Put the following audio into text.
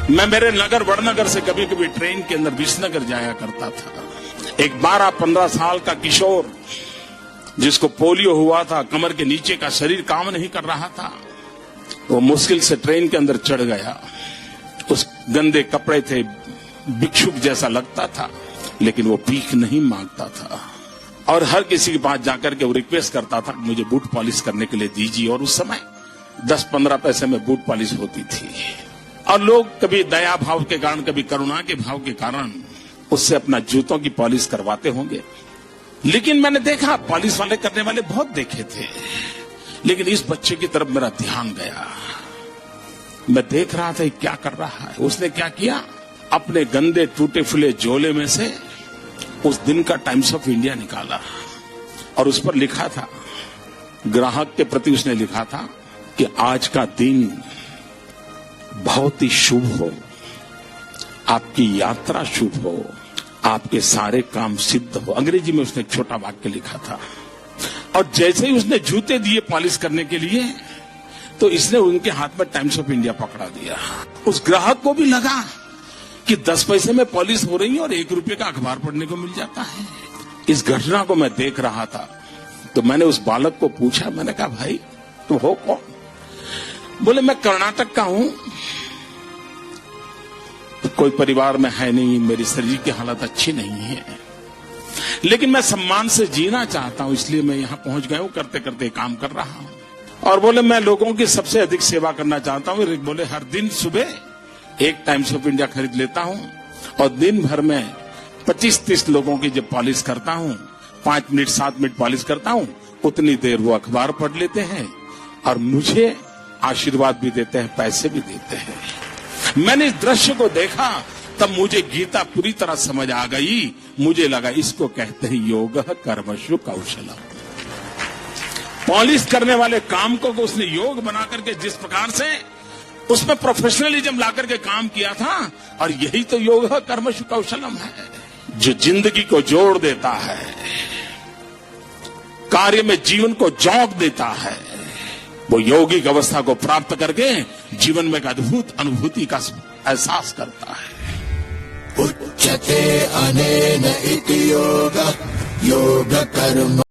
मैं मेरे नगर वड़नगर से कभी कभी ट्रेन के अंदर विसनगर जाया करता था। एक 12-15 साल का किशोर जिसको पोलियो हुआ था, कमर के नीचे का शरीर काम नहीं कर रहा था, वो मुश्किल से ट्रेन के अंदर चढ़ गया। उस गंदे कपड़े थे, भिक्षुक जैसा लगता था, लेकिन वो भीख नहीं मांगता था और हर किसी के पास जाकर के वो रिक्वेस्ट करता था मुझे बूट पॉलिश करने के लिए दीजिए। और उस समय 10-15 पैसे में बूट पॉलिश होती थी और लोग कभी दया भाव के कारण, कभी करुणा के भाव के कारण उससे अपना जूतों की पॉलिश करवाते होंगे। लेकिन मैंने देखा पॉलिश वाले करने वाले बहुत देखे थे, लेकिन इस बच्चे की तरफ मेरा ध्यान गया। मैं देख रहा था क्या कर रहा है। उसने क्या किया, अपने गंदे टूटे फूले झोले में से उस दिन का टाइम्स ऑफ इंडिया निकाला और उस पर लिखा था, ग्राहक के प्रति उसने लिखा था कि आज का दिन बहुत ही शुभ हो, आपकी यात्रा शुभ हो, आपके सारे काम सिद्ध हो। अंग्रेजी में उसने एक छोटा वाक्य लिखा था और जैसे ही उसने जूते दिए पॉलिश करने के लिए तो इसने उनके हाथ में टाइम्स ऑफ इंडिया पकड़ा दिया। उस ग्राहक को भी लगा कि 10 पैसे में पॉलिश हो रही है और 1 रुपये का अखबार पढ़ने को मिल जाता है। इस घटना को मैं देख रहा था तो मैंने उस बालक को पूछा, मैंने कहा भाई तुम हो कौन? बोले मैं कर्नाटक का हूं, कोई परिवार में है नहीं, मेरी शरीर की हालत अच्छी नहीं है, लेकिन मैं सम्मान से जीना चाहता हूं, इसलिए मैं यहां पहुंच गया हूं, करते करते काम कर रहा हूं। और बोले मैं लोगों की सबसे अधिक सेवा करना चाहता हूं। बोले हर दिन सुबह एक टाइम्स ऑफ इंडिया खरीद लेता हूं और दिन भर में 25-30 लोगों की जब पॉलिश करता हूं, 5 मिनट 7 मिनट पॉलिश करता हूं, उतनी देर वो अखबार पढ़ लेते हैं और मुझे आशीर्वाद भी देते हैं, पैसे भी देते हैं। मैंने इस दृश्य को देखा तब मुझे गीता पूरी तरह समझ आ गई। मुझे लगा इसको कहते हैं योग कर्मसु कौशलम। पॉलिश करने वाले काम को उसने योग बना करके जिस प्रकार से उसमें प्रोफेशनलिज्म ला करके काम किया था, और यही तो योग कर्मसु कौशलम है जो जिंदगी को जोड़ देता है, कार्य में जीवन को जोक देता है। वो यौगिक अवस्था को प्राप्त करके जीवन में एक अद्भुत अनुभूति का एहसास करता है। उच्यते अनेन इति योग कर्म